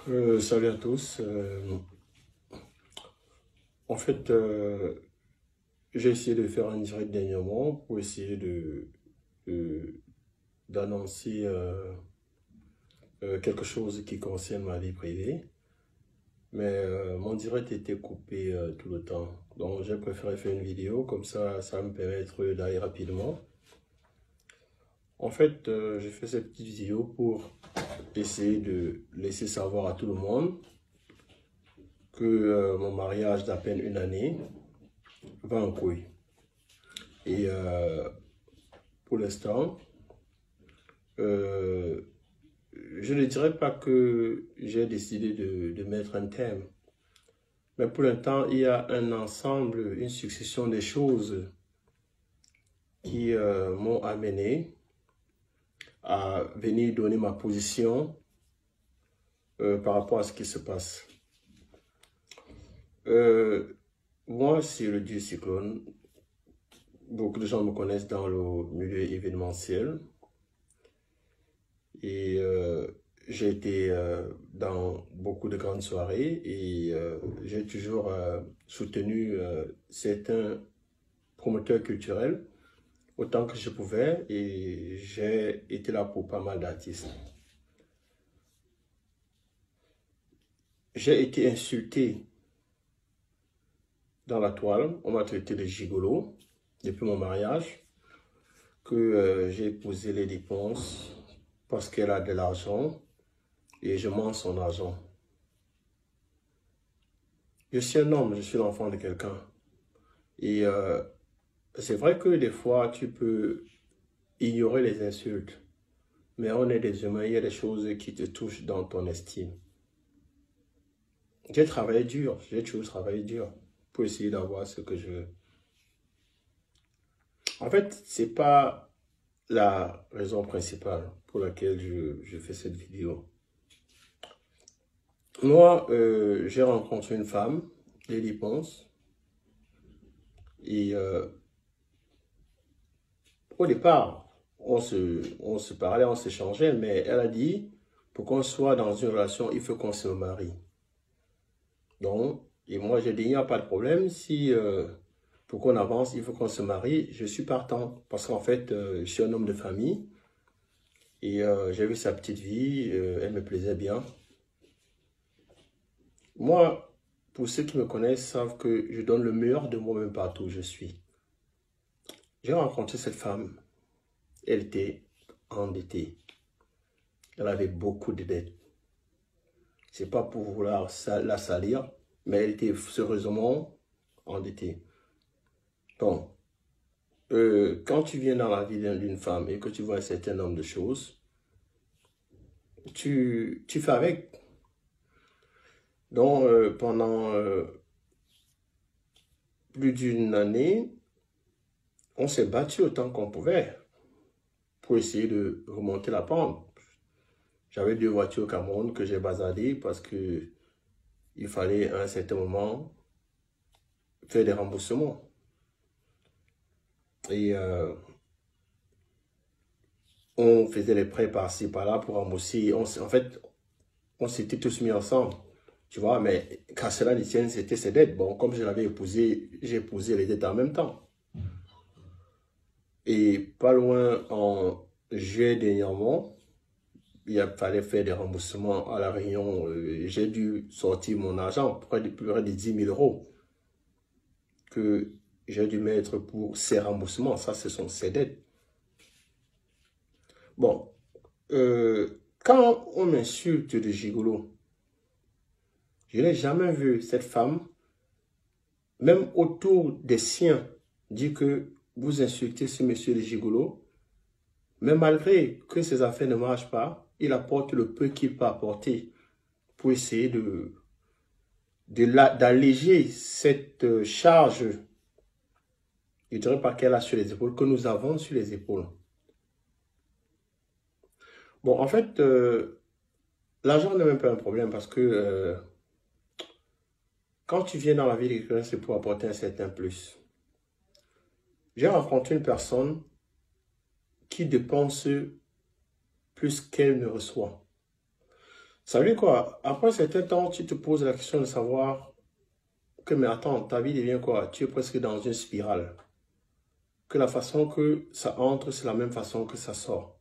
Salut à tous. En fait, j'ai essayé de faire un direct dernièrement pour essayer de- d'annoncer quelque chose qui concerne ma vie privée. Mais mon direct était coupé tout le temps. Donc j'ai préféré faire une vidéo, comme ça va me permettre d'aller rapidement. En fait, j'ai fait cette petite vidéo pour essayer de laisser savoir à tout le monde que mon mariage d'à peine une année va en couille. Et pour l'instant, euh, je ne dirais pas que j'ai décidé de mettre un thème, mais pour l'instant, il y a un ensemble, une succession de choses qui m'ont amené à venir donner ma position par rapport à ce qui se passe. Euh, Moi, c'est le dieu Cyclone. Beaucoup de gens me connaissent dans le milieu événementiel. Et j'ai été dans beaucoup de grandes soirées et j'ai toujours soutenu certains promoteurs culturels autant que je pouvais et j'ai été là pour pas mal d'artistes. J'ai été insulté dans la toile, on m'a traité de gigolo depuis mon mariage, que j'ai épousé les dépenses parce qu'elle a de l'argent et je mange son argent. Je suis un homme, je suis l'enfant de quelqu'un. Et c'est vrai que des fois, tu peux ignorer les insultes, mais on est des humains, il y a des choses qui te touchent dans ton estime. J'ai travaillé dur, j'ai toujours travaillé dur pour essayer d'avoir ce que je veux. En fait, c'est pas la raison principale pour laquelle je fais cette vidéo. Moi, j'ai rencontré une femme, Lily Ponce, et au départ, on se parlait, on s'échangeait, mais elle a dit, pour qu'on soit dans une relation, il faut qu'on se marie. Donc, et moi j'ai dit, il n'y a pas de problème, si pour qu'on avance, il faut qu'on se marie, je suis partant. Parce qu'en fait, je suis un homme de famille, et j'ai vu sa petite vie, elle me plaisait bien. Moi, pour ceux qui me connaissent, savent que je donne le meilleur de moi-même partout où je suis. J'ai rencontré cette femme, elle était endettée, elle avait beaucoup de dettes. C'est pas pour vouloir la salir, mais elle était sérieusement endettée. Donc, quand tu viens dans la vie d'une femme et que tu vois un certain nombre de choses, tu fais avec. Donc, pendant plus d'une année, on s'est battu autant qu'on pouvait pour essayer de remonter la pente. J'avais 2 voitures au Cameroun que j'ai basadées parce que il fallait à un certain moment faire des remboursements. Et on faisait des prêts par-ci, par-là pour rembourser. En fait, on s'était tous mis ensemble. Tu vois, mais qu'à cela ne tienne, c'était ses dettes. Bon, comme je l'avais épousé, j'ai épousé les dettes en même temps. Et pas loin, en juillet dernièrement, fallait faire des remboursements à la Réunion. J'ai dû sortir mon argent, près de 10 000 euros, que j'ai dû mettre pour ces remboursements. Ça, ce sont ses dettes. Bon, quand on m'insulte de gigolo, je n'ai jamais vu cette femme, même autour des siens, dire que vous insultez ce monsieur de gigolo, mais malgré que ses affaires ne marchent pas, il apporte le peu qu'il peut apporter pour essayer d'alléger cette charge, je ne dirais pas qu'elle a sur les épaules, que nous avons sur les épaules. Bon, en fait, l'argent n'est même pas un problème parce que quand tu viens dans la vie de quelqu'un, c'est pour apporter un certain plus. J'ai rencontré une personne qui dépense plus qu'elle ne reçoit. Ça veut dire quoi? Après un certain temps, tu te poses la question de savoir que, mais attends, ta vie devient quoi? Tu es presque dans une spirale. Que la façon que ça entre, c'est la même façon que ça sort.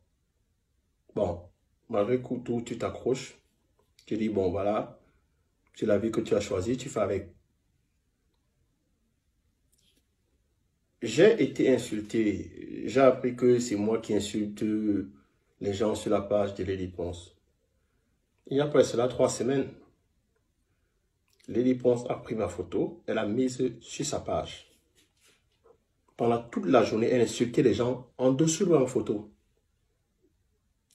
Bon, malgré tout, tu t'accroches. Tu dis, bon, voilà, c'est la vie que tu as choisie, tu fais avec. J'ai été insulté. J'ai appris que c'est moi qui insulte les gens sur la page de Lady Ponce. Il y a presque cela 3 semaines. Lady Ponce a pris ma photo, elle a mise sur sa page. Pendant toute la journée, elle insultait les gens en dessous de ma photo.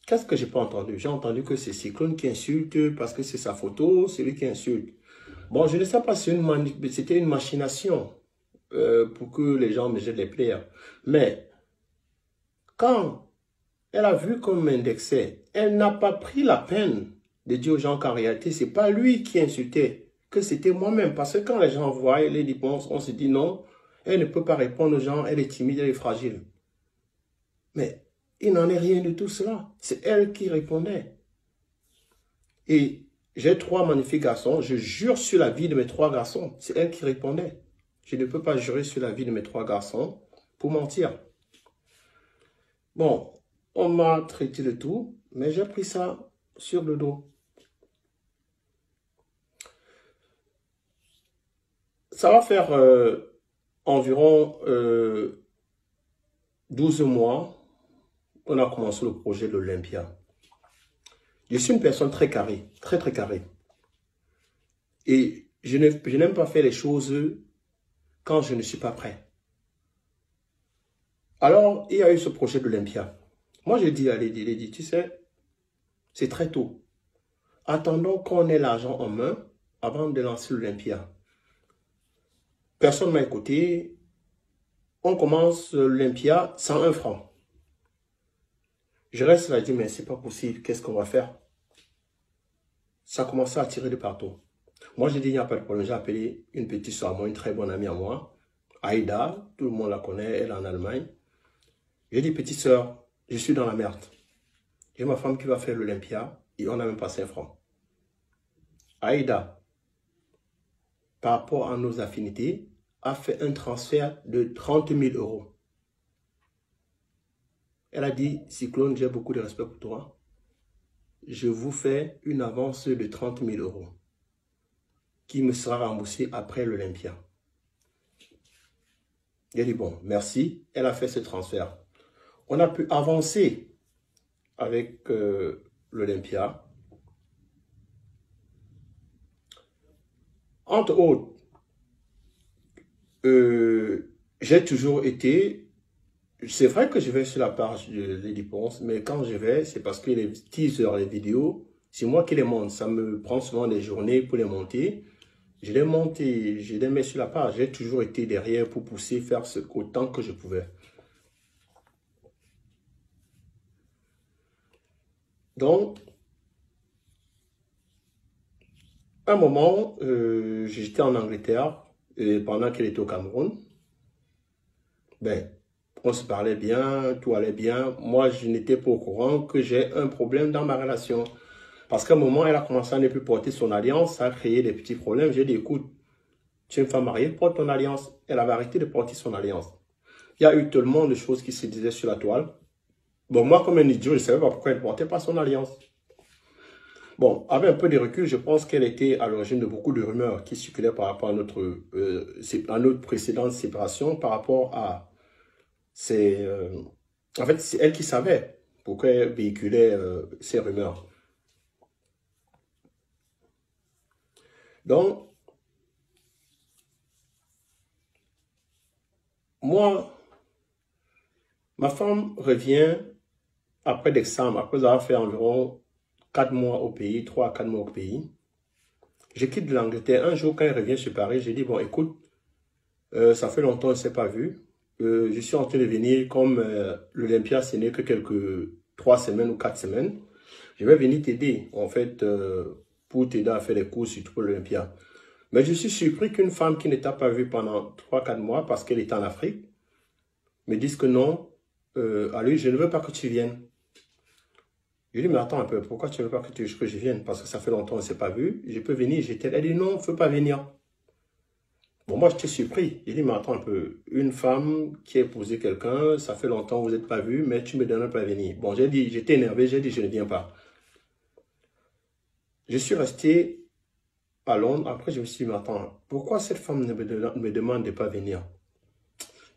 Qu'est-ce que j'ai pas entendu? J'ai entendu que c'est Cyclone qui insulte parce que c'est sa photo, c'est lui qui insulte. Bon, je ne sais pas si c'était une machination pour que les gens me jettent les plaires. Mais quand elle a vu qu'on m'indexait, elle n'a pas pris la peine de dire aux gens qu'en réalité, ce n'est pas lui qui insultait, que c'était moi-même. Parce que quand les gens voient les dépenses, on se dit non, elle ne peut pas répondre aux gens, elle est timide, elle est fragile. Mais il n'en est rien de tout cela. C'est elle qui répondait. Et j'ai 3 magnifiques garçons. Je jure sur la vie de mes 3 garçons. C'est elle qui répondait. Je ne peux pas jurer sur la vie de mes 3 garçons pour mentir. Bon, on m'a traité de tout, mais j'ai pris ça sur le dos. Ça va faire environ 12 mois qu'on a commencé le projet de l'Olympia. Je suis une personne très carrée, très carrée. Et je n'aime pas faire les choses quand je ne suis pas prêt. Alors, il y a eu ce projet de l'Olympia. Moi, je dis à Lady, tu sais, c'est très tôt. Attendons qu'on ait l'argent en main avant de lancer l'Olympia. Personne ne m'a écouté. On commence l'Olympia sans 1 franc. Je reste là et dis, mais c'est pas possible, qu'est-ce qu'on va faire? Ça a commencé à tirer de partout. Moi, j'ai dit, il n'y a pas de problème. J'ai appelé une petite soeur à moi, une très bonne amie à moi, Aïda, tout le monde la connaît, elle est en Allemagne. J'ai dit, petite soeur, je suis dans la merde. J'ai ma femme qui va faire l'Olympia et on n'a même pas 5 francs. Aïda, par rapport à nos affinités, a fait un transfert de 30 000 euros. Elle a dit, Cyclone, j'ai beaucoup de respect pour toi. Je vous fais une avance de 30 000 euros qui me sera remboursée après l'Olympia. J'ai dit, bon, merci. Elle a fait ce transfert. On a pu avancer avec l'Olympia. Entre autres, j'ai toujours été... C'est vrai que je vais sur la page de Lady Ponce, mais quand je vais, c'est parce que les teasers, les vidéos, c'est moi qui les monte. Ça me prend souvent des journées pour les monter. Je les monte et je les mets sur la page. J'ai toujours été derrière pour pousser, faire autant que je pouvais. Donc, à un moment, j'étais en Angleterre et pendant qu'elle était au Cameroun. Ben, on se parlait bien, tout allait bien. Moi, je n'étais pas au courant que j'ai un problème dans ma relation. Parce qu'à un moment, elle a commencé à ne plus porter son alliance, ça a créé des petits problèmes. J'ai dit, écoute, tu es une femme mariée, porte ton alliance. Elle avait arrêté de porter son alliance. Il y a eu tellement de choses qui se disaient sur la toile. Bon, moi, comme un idiot, je ne savais pas pourquoi elle ne portait pas son alliance. Bon, avec un peu de recul, je pense qu'elle était à l'origine de beaucoup de rumeurs qui circulaient par rapport à notre précédente séparation, par rapport à... en fait, c'est elle qui savait pourquoi elle véhiculait ces rumeurs. Donc, moi, ma femme revient après l'examen, après avoir fait environ 4 mois au pays, 3 à 4 mois au pays. Je quitte l'Angleterre. Un jour, quand elle revient sur Paris, j'ai dit, bon, écoute, ça fait longtemps qu'on ne s'est pas vu. Je suis en train de venir, comme l'Olympia, ce n'est que quelques 3 semaines ou 4 semaines. Je vais venir t'aider, en fait, pour t'aider à faire les cours, surtout pour l'Olympia. Mais je suis surpris qu'une femme qui ne t'a pas vu pendant 3-4 mois, parce qu'elle est en Afrique, me dise que non, allez, je ne veux pas que tu viennes. Je lui dis, mais attends un peu, pourquoi tu ne veux pas que je vienne? Parce que ça fait longtemps qu'on ne s'est pas vu. Je peux venir. Elle dit, non, il ne faut pas venir. Bon, moi, j'étais surpris. Il dit, mais attends un peu, une femme qui a épousé quelqu'un, ça fait longtemps que vous n'êtes pas vu, mais tu me donnes pas à venir. Bon, j'ai dit, j'étais énervé, j'ai dit, je ne viens pas. Je suis resté à Londres. Après, je me suis dit, mais attends, pourquoi cette femme me demande de ne pas venir?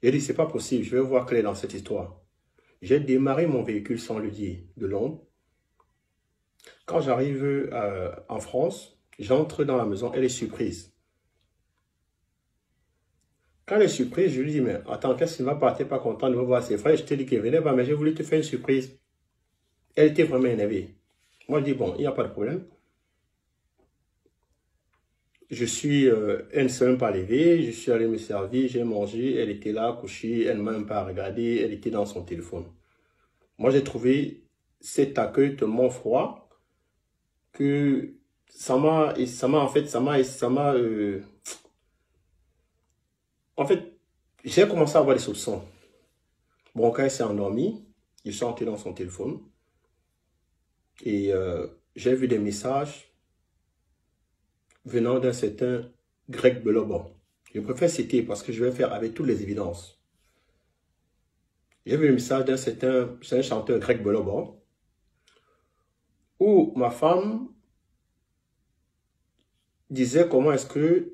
J'ai dit, c'est pas possible, je vais voir quelle est dans cette histoire. J'ai démarré mon véhicule sans lui dire, de Londres. Quand j'arrive en France, j'entre dans la maison, elle est surprise. Quand elle est surprise, je lui dis, mais attends, qu'est-ce qu'il va pas? T'es pas content de me voir ses frères? Je t'ai dit qu'il venait pas, mais j'ai voulu te faire une surprise. Elle était vraiment énervée. Moi, je dis, bon, il n'y a pas de problème. Je suis, elle ne s'est même pas levée, je suis allé me servir, j'ai mangé, elle était là, couchée, elle ne m'a même pas regardé, elle était dans son téléphone. Moi, j'ai trouvé cet accueil tellement froid que en fait, j'ai commencé à avoir des soupçons. Bon, quand elle s'est endormie, je suis entré dans son téléphone et j'ai vu des messages venant d'un certain Greg Belobon. Je préfère citer parce que je vais faire avec toutes les évidences. J'ai vu le message d'un certain chanteur Greg Belobon où ma femme disait comment est-ce que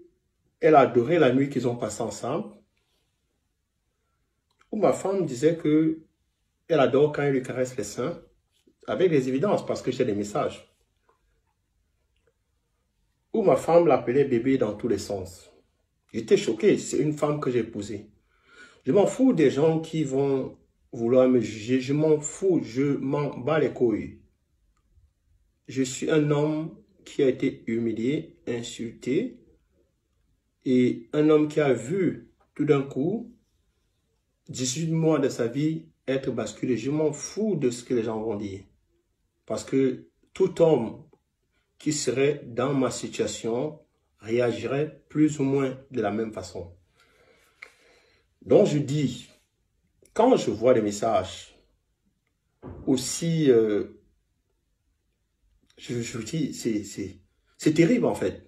elle adorait la nuit qu'ils ont passée ensemble. Où ma femme disait que elle adore quand il lui caresse les seins, avec des évidences, parce que j'ai des messages. Où ma femme l'appelait bébé dans tous les sens. J'étais choqué, c'est une femme que j'ai épousée. Je m'en fous des gens qui vont vouloir me juger, je m'en fous, je m'en bats les couilles. Je suis un homme qui a été humilié, insulté, et un homme qui a vu tout d'un coup 18 mois de sa vie être basculé. Je m'en fous de ce que les gens vont dire. Parce que tout homme qui serait dans ma situation réagirait plus ou moins de la même façon. Donc je dis, quand je vois des messages aussi, je dis, c'est terrible en fait.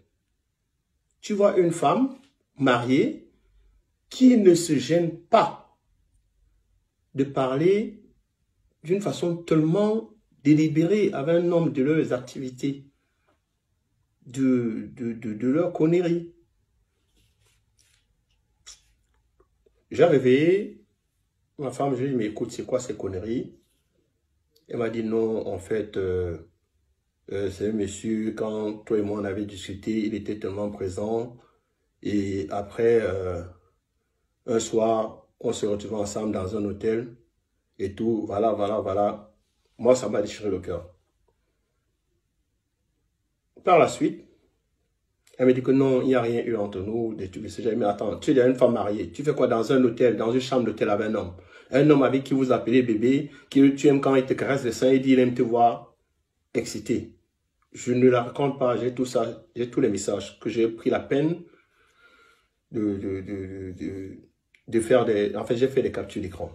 Tu vois une femme mariée qui ne se gêne pas de parler d'une façon tellement délibérée avec un homme de leurs activités, de leur connerie. J'ai réveillé ma femme, je lui ai dit, mais écoute, c'est quoi ces conneries? Elle m'a dit, non, en fait, c'est un monsieur, quand toi et moi on avait discuté, il était tellement présent. Et après, un soir, on se retrouvait ensemble dans un hôtel et tout, voilà, voilà, voilà. Moi, ça m'a déchiré le cœur. Par la suite, elle me dit que non, il n'y a rien eu entre nous. Mais attends, tu es une femme mariée. Tu fais quoi dans un hôtel, dans une chambre d'hôtel avec un homme? Un homme avec qui vous appelez bébé, qui tu aimes quand il te caresse les seins et dit il aime te voir excité. Je ne la raconte pas, j'ai tout ça, j'ai tous les messages que j'ai pris la peine de faire des... En fait, j'ai fait des captures d'écran.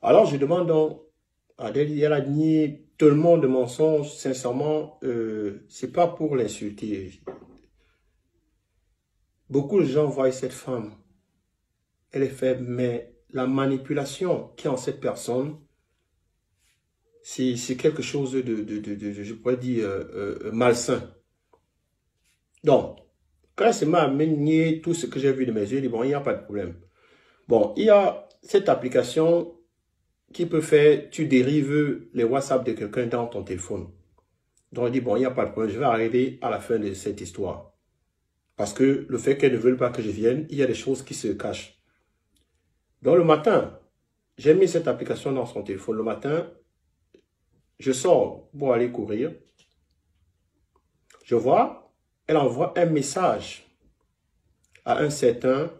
Alors, je demande donc à Adèle, elle a nié tellement de mensonges, sincèrement, c'est pas pour l'insulter. Beaucoup de gens voient cette femme, elle est faible, mais la manipulation qui est en cette personne, c'est quelque chose je pourrais dire, malsain. Donc, quand elle se m'a nié tout ce que j'ai vu de mes yeux, je dis, bon, il n'y a pas de problème. Bon, il y a cette application qui peut faire, tu dérives les WhatsApp de quelqu'un dans ton téléphone. Donc, je dis, bon, il n'y a pas de problème, je vais arriver à la fin de cette histoire. Parce que le fait qu'elles ne veulent pas que je vienne, il y a des choses qui se cachent. Donc, le matin, j'ai mis cette application dans son téléphone. Le matin, je sors pour aller courir. Je vois, elle envoie un message à un certain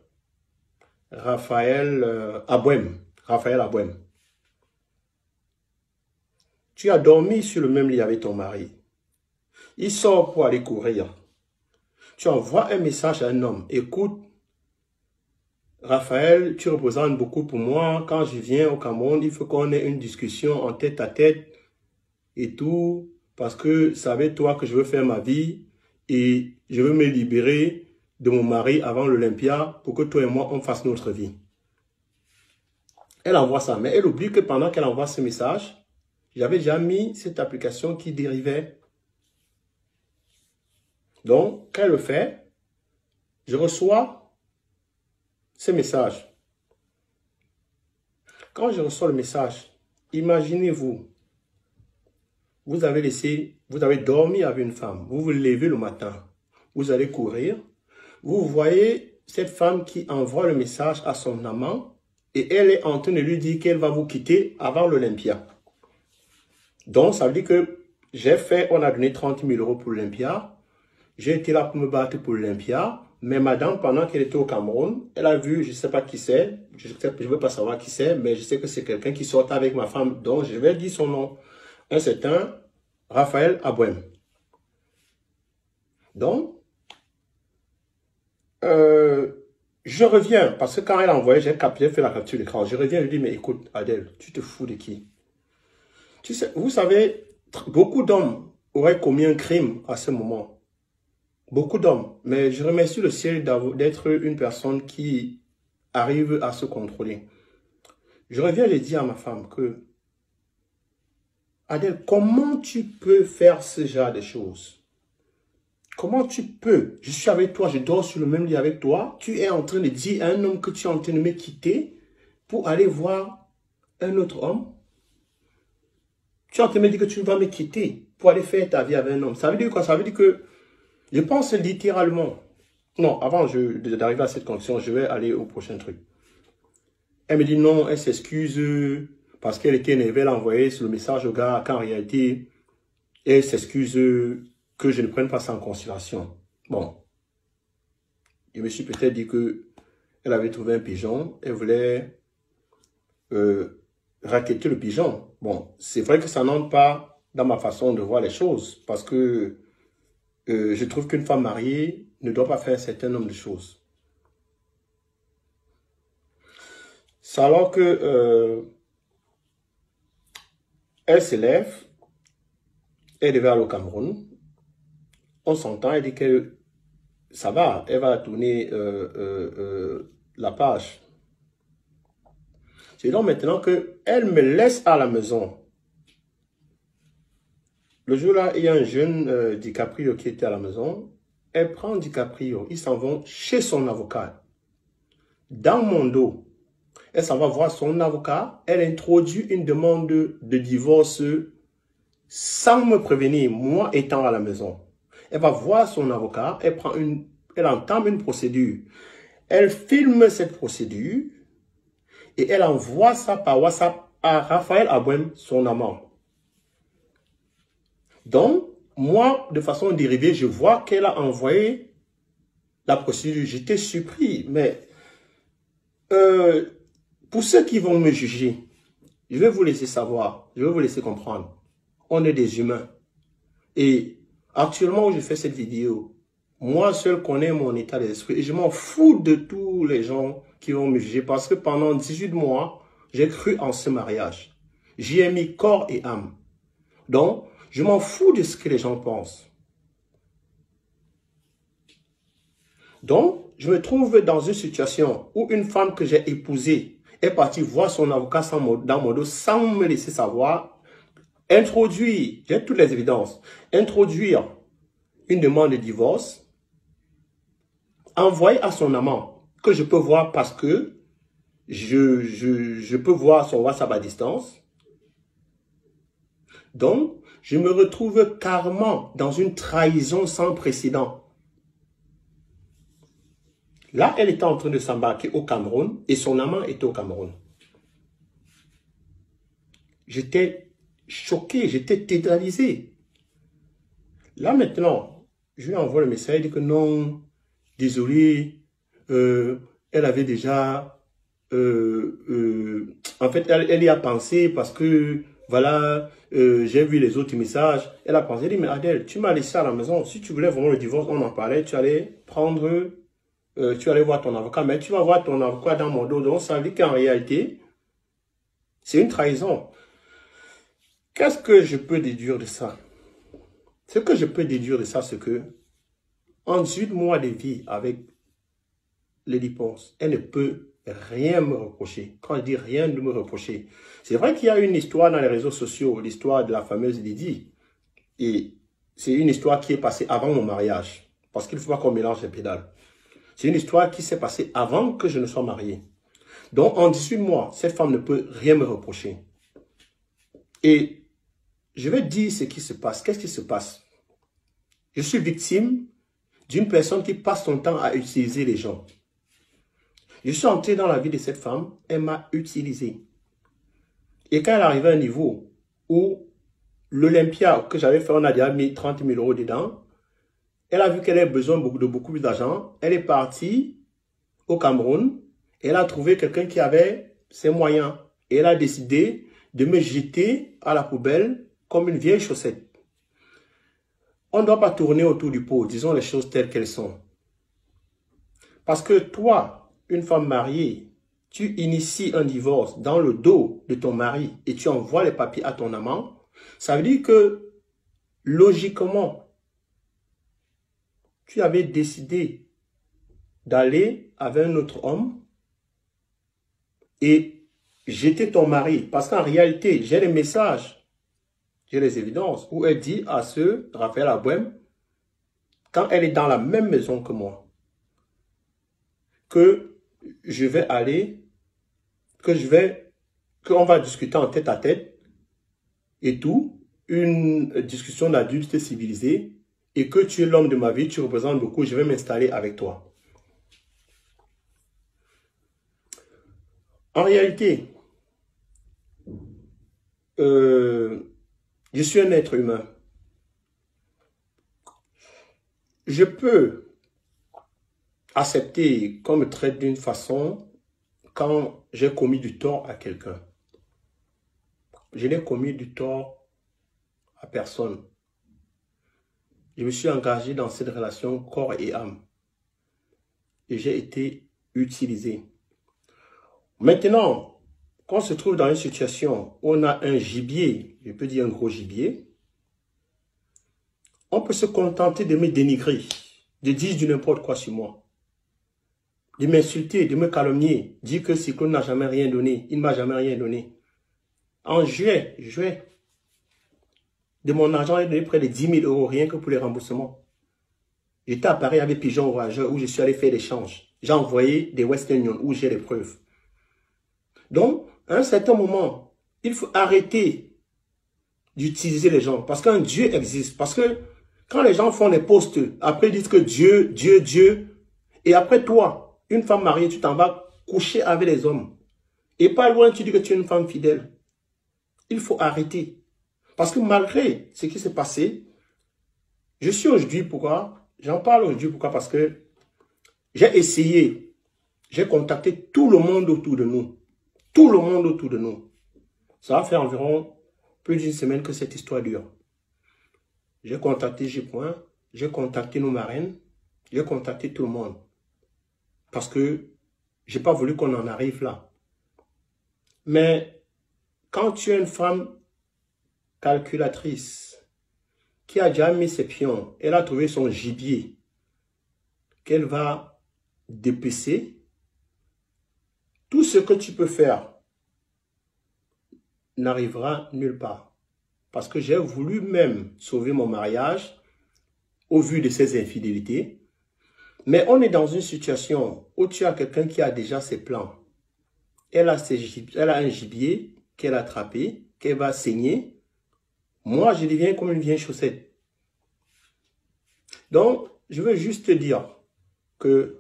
Raphaël Abouem. Raphaël Abouem. Tu as dormi sur le même lit avec ton mari. Il sort pour aller courir. Tu envoies un message à un homme. Écoute, Raphaël, tu représentes beaucoup pour moi. Quand je viens au Cameroun, il faut qu'on ait une discussion en tête à tête et tout, parce que c'est avec toi que je veux faire ma vie et je veux me libérer de mon mari avant l'Olympia pour que toi et moi, on fasse notre vie. Elle envoie ça, mais elle oublie que pendant qu'elle envoie ce message, j'avais déjà mis cette application qui dérivait. Donc, quand elle le fait, je reçois ce message. Quand je reçois le message, imaginez-vous, vous avez dormi avec une femme, vous vous levez le matin, vous allez courir, vous voyez cette femme qui envoie le message à son amant et elle est en train de lui dire qu'elle va vous quitter avant l'Olympia. Donc, ça veut dire que on a donné 30 000 € pour l'Olympia, j'ai été là pour me battre pour l'Olympia, mais madame, pendant qu'elle était au Cameroun, elle a vu, je ne sais pas qui c'est, je ne veux pas savoir qui c'est, mais je sais que c'est quelqu'un qui sort avec ma femme, donc je vais dire son nom. Un certain Raphaël Abouem. Donc, je reviens, parce que quand elle a envoyé, j'ai fait la capture d'écran. Je reviens et lui dis, mais écoute, Adèle, tu te fous de qui? Tu sais, vous savez, beaucoup d'hommes auraient commis un crime à ce moment. Beaucoup d'hommes. Mais je remercie le ciel d'être une personne qui arrive à se contrôler. Je reviens et dire à ma femme que, Adèle, comment tu peux faire ce genre de choses? Comment tu peux? Je suis avec toi, je dors sur le même lit avec toi. Tu es en train de dire à un homme que tu es en train de me quitter pour aller voir un autre homme. Tu es en train de me dire que tu vas me quitter pour aller faire ta vie avec un homme. Ça veut dire quoi? Ça veut dire que, je pense littéralement. Non, avant d'arriver à cette conclusion, je vais aller au prochain truc. Elle me dit non, elle s'excuse parce qu'elle était énervée, elle a envoyé le message au gars qu'en réalité, elle s'excuse que je ne prenne pas ça en considération. Bon, je me suis peut-être dit que elle avait trouvé un pigeon, elle voulait racketter le pigeon. Bon, c'est vrai que ça n'entre pas dans ma façon de voir les choses, parce que je trouve qu'une femme mariée ne doit pas faire un certain nombre de choses. C'est alors que elle s'élève, elle devait aller au Cameroun. On s'entend, elle dit que ça va, elle va tourner la page. C'est donc maintenant qu'elle me laisse à la maison. Le jour-là, il y a un jeune DiCaprio qui était à la maison. Elle prend DiCaprio, ils s'en vont chez son avocat. Dans mon dos, elle s'en va voir son avocat. Elle introduit une demande de divorce sans me prévenir, moi étant à la maison. Elle va voir son avocat, elle entame une procédure. Elle filme cette procédure et elle envoie ça par WhatsApp à Raphaël Abouem, son amant. Donc, moi, de façon dérivée, je vois qu'elle a envoyé la procédure. J'étais surpris, mais pour ceux qui vont me juger, je vais vous laisser savoir, je vais vous laisser comprendre. On est des humains. Et actuellement où je fais cette vidéo, moi seul connais mon état d'esprit. Et je m'en fous de tous les gens qui vont me juger. Parce que pendant 18 mois, j'ai cru en ce mariage. J'y ai mis corps et âme. Donc, je m'en fous de ce que les gens pensent. Donc, je me trouve dans une situation où une femme que j'ai épousée est partie voir son avocat dans mon dos sans me laisser savoir, introduire, j'ai toutes les évidences, introduire une demande de divorce, envoyer à son amant, que je peux voir parce que je peux voir son WhatsApp à distance. Donc, je me retrouve carrément dans une trahison sans précédent. Là, elle était en train de s'embarquer au Cameroun et son amant était au Cameroun. J'étais choqué, j'étais tétanisé. Là maintenant, je lui envoie le message, elle dit que non, désolé, elle avait déjà, en fait, elle y a pensé parce que, voilà, j'ai vu les autres messages. Elle a pensé, elle dit, mais Adèle, tu m'as laissé à la maison, si tu voulais vraiment le divorce, on en parlait, tu allais prendre tu vas aller voir ton avocat, mais tu vas voir ton avocat dans mon dos. Donc, ça veut dire qu'en réalité, c'est une trahison. Qu'est-ce que je peux déduire de ça? Ce que je peux déduire de ça, c'est que en 18 mois de vie avec Lady Ponce, elle ne peut rien me reprocher. Quand je dis rien de me reprocher, c'est vrai qu'il y a une histoire dans les réseaux sociaux, l'histoire de la fameuse Lydie. Et c'est une histoire qui est passée avant mon mariage. Parce qu'il ne faut pas qu'on mélange les pédales. C'est une histoire qui s'est passée avant que je ne sois marié. Donc, en 18 mois, cette femme ne peut rien me reprocher. Et je vais dire ce qui se passe. Qu'est-ce qui se passe? Je suis victime d'une personne qui passe son temps à utiliser les gens. Je suis entré dans la vie de cette femme, elle m'a utilisé. Et quand elle arrivait à un niveau où l'Olympia que j'avais fait, on a déjà mis 30 000 € dedans, elle a vu qu'elle avait besoin de beaucoup plus d'argent. Elle est partie au Cameroun et elle a trouvé quelqu'un qui avait ses moyens. Et elle a décidé de me jeter à la poubelle comme une vieille chaussette. On ne doit pas tourner autour du pot, disons les choses telles qu'elles sont. Parce que toi, une femme mariée, tu inities un divorce dans le dos de ton mari et tu envoies les papiers à ton amant, ça veut dire que, logiquement, tu avais décidé d'aller avec un autre homme et jeter ton mari. Parce qu'en réalité, j'ai les messages, j'ai les évidences où elle dit à ce Raphaël Abouem, quand elle est dans la même maison que moi, que je vais aller, qu'on va discuter en tête à tête et tout, une discussion d'adulte civilisé, et que tu es l'homme de ma vie, tu représentes beaucoup, je vais m'installer avec toi. En réalité, je suis un être humain. Je peux accepter qu'on me traite d'une façon quand j'ai commis du tort à quelqu'un. Je n'ai commis du tort à personne. Je me suis engagé dans cette relation corps et âme. Et j'ai été utilisé. Maintenant, quand on se trouve dans une situation où on a un gibier, je peux dire un gros gibier, on peut se contenter de me dénigrer, de dire du n'importe quoi sur moi, de m'insulter, de me calomnier, dire que Cyclone n'a jamais rien donné, il ne m'a jamais rien donné. En juillet, de mon argent, j'ai donné près de 10 000 € rien que pour les remboursements. J'étais à Paris avec Pigeon Voyageur où je suis allé faire l'échange. J'ai envoyé des Western Union où j'ai les preuves. Donc, à un certain moment, il faut arrêter d'utiliser les gens. Parce qu'un Dieu existe. Parce que quand les gens font des posts, après ils disent que Dieu, Dieu, Dieu. Et après toi, une femme mariée, tu t'en vas coucher avec les hommes. Et pas loin, tu dis que tu es une femme fidèle. Il faut arrêter. Parce que malgré ce qui s'est passé, je suis aujourd'hui, pourquoi? J'en parle aujourd'hui, pourquoi? Parce que j'ai essayé, j'ai contacté tout le monde autour de nous. Tout le monde autour de nous. Ça va faire environ plus d'une semaine que cette histoire dure. J'ai contacté J-Point, j'ai contacté nos marraines, j'ai contacté tout le monde. Parce que je n'ai pas voulu qu'on en arrive là. Mais quand tu es une femme calculatrice, qui a déjà mis ses pions, elle a trouvé son gibier, qu'elle va dépecer, tout ce que tu peux faire n'arrivera nulle part. Parce que j'ai voulu même sauver mon mariage au vu de ces infidélités. Mais on est dans une situation où tu as quelqu'un qui a déjà ses plans. Elle a un gibier qu'elle a attrapé, qu'elle va saigner. Moi, je deviens comme une vieille chaussette. Donc, je veux juste te dire que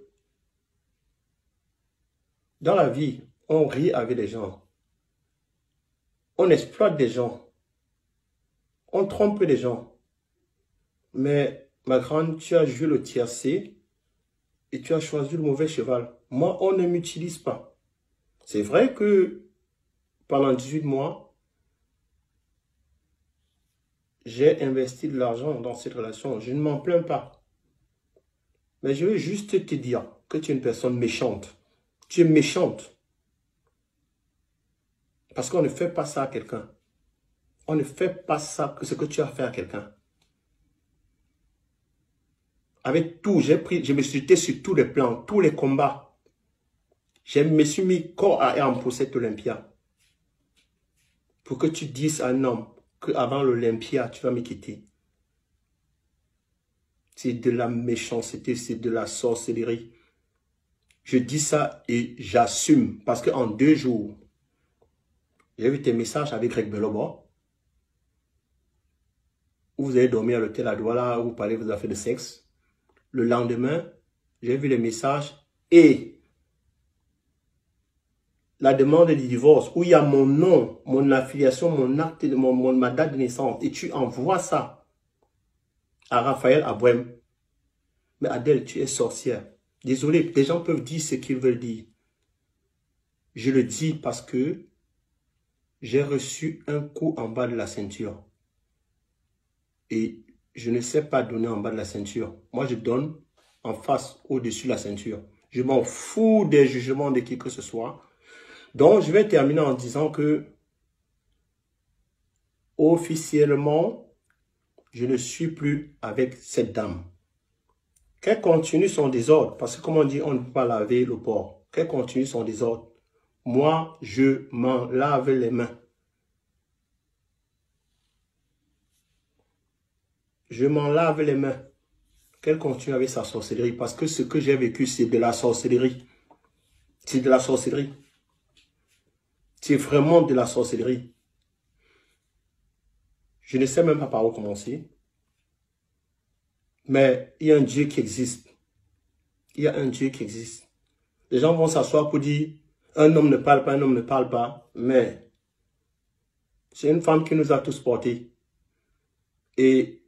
dans la vie, on rit avec les gens. On exploite des gens. On trompe les gens. Mais, ma grande, tu as joué le tiercé et tu as choisi le mauvais cheval. Moi, on ne m'utilise pas. C'est vrai que pendant 18 mois, j'ai investi de l'argent dans cette relation. Je ne m'en plains pas. Mais je veux juste te dire que tu es une personne méchante. Tu es méchante. Parce qu'on ne fait pas ça à quelqu'un. On ne fait pas ça, ce que tu as fait à quelqu'un. Avec tout, je me suis jeté sur tous les plans, tous les combats. Je me suis mis corps à âme pour cette Olympia. Pour que tu dises à un homme qu'avant l'Olympia, tu vas me quitter. C'est de la méchanceté, c'est de la sorcellerie. Je dis ça et j'assume. Parce qu'en 2 jours, j'ai vu tes messages avec Greg Belobo. Où vous avez dormi à l'hôtel à Douala, où vous parlez de vos affaires de sexe. Le lendemain, j'ai vu les messages et la demande de divorce, où il y a mon nom, mon affiliation, mon acte, ma date de naissance. Et tu envoies ça à Raphaël Abouem. Mais Adèle, tu es sorcière. Désolé, les gens peuvent dire ce qu'ils veulent dire. Je le dis parce que j'ai reçu un coup en bas de la ceinture. Et je ne sais pas donner en bas de la ceinture. Moi, je donne en face, au-dessus de la ceinture. Je m'en fous des jugements de qui que ce soit. Donc, je vais terminer en disant que officiellement, je ne suis plus avec cette dame. Qu'elle continue son désordre, parce que comme on dit, on ne peut pas laver le porc. Qu'elle continue son désordre. Moi, je m'en lave les mains. Je m'en lave les mains. Qu'elle continue avec sa sorcellerie, parce que ce que j'ai vécu, c'est de la sorcellerie. C'est de la sorcellerie. C'est vraiment de la sorcellerie. Je ne sais même pas par où commencer. Mais il y a un Dieu qui existe. Il y a un Dieu qui existe. Les gens vont s'asseoir pour dire, un homme ne parle pas, un homme ne parle pas. Mais c'est une femme qui nous a tous portés. Et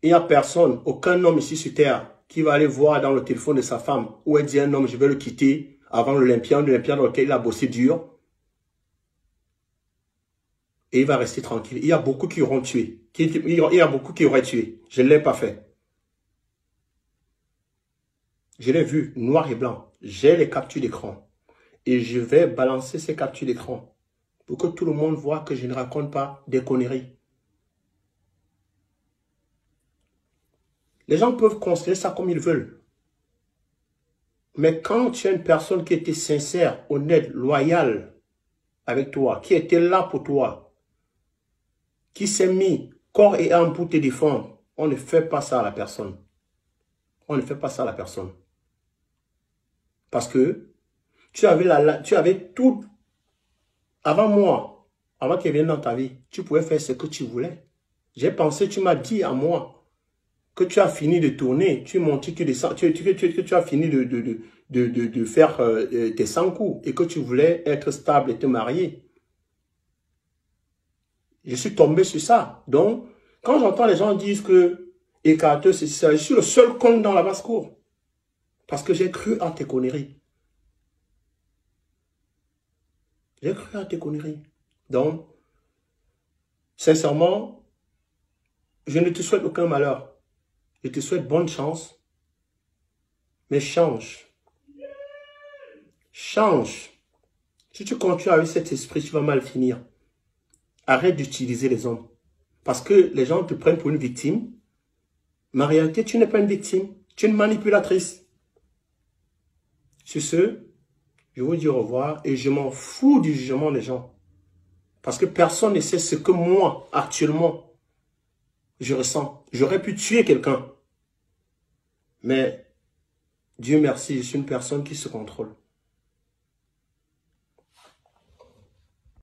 il n'y a personne, aucun homme ici sur terre, qui va aller voir dans le téléphone de sa femme, où elle dit un homme, je vais le quitter avant l'Olympia dans lequel il a bossé dur. Et il va rester tranquille. Il y a beaucoup qui auront tué. Il y a beaucoup qui auraient tué. Je ne l'ai pas fait. Je l'ai vu, noir et blanc. J'ai les captures d'écran. Et je vais balancer ces captures d'écran pour que tout le monde voit que je ne raconte pas des conneries. Les gens peuvent considérer ça comme ils veulent. Mais quand tu as une personne qui était sincère, honnête, loyale avec toi, qui était là pour toi, qui s'est mis corps et âme pour te défendre, on ne fait pas ça à la personne. On ne fait pas ça à la personne. Parce que tu avais tout, avant moi, avant qu'il vienne dans ta vie, tu pouvais faire ce que tu voulais. J'ai pensé, tu m'as dit à moi que tu as fini de tourner, tu montes, tu descends, tu as fini de faire tes 100 coups et que tu voulais être stable et te marier. Je suis tombé sur ça. Donc, quand j'entends les gens dire que écarteux, c'est ça, je suis le seul con dans la basse-cour. Parce que j'ai cru à tes conneries. J'ai cru à tes conneries. Donc, sincèrement, je ne te souhaite aucun malheur. Je te souhaite bonne chance. Mais change. Change. Si tu continues avec cet esprit, tu vas mal finir. Arrête d'utiliser les hommes. Parce que les gens te prennent pour une victime. Mais en réalité, tu n'es pas une victime. Tu es une manipulatrice. Sur ce, je vous dis au revoir et je m'en fous du jugement des gens. Parce que personne ne sait ce que moi, actuellement, je ressens. J'aurais pu tuer quelqu'un. Mais Dieu merci, je suis une personne qui se contrôle.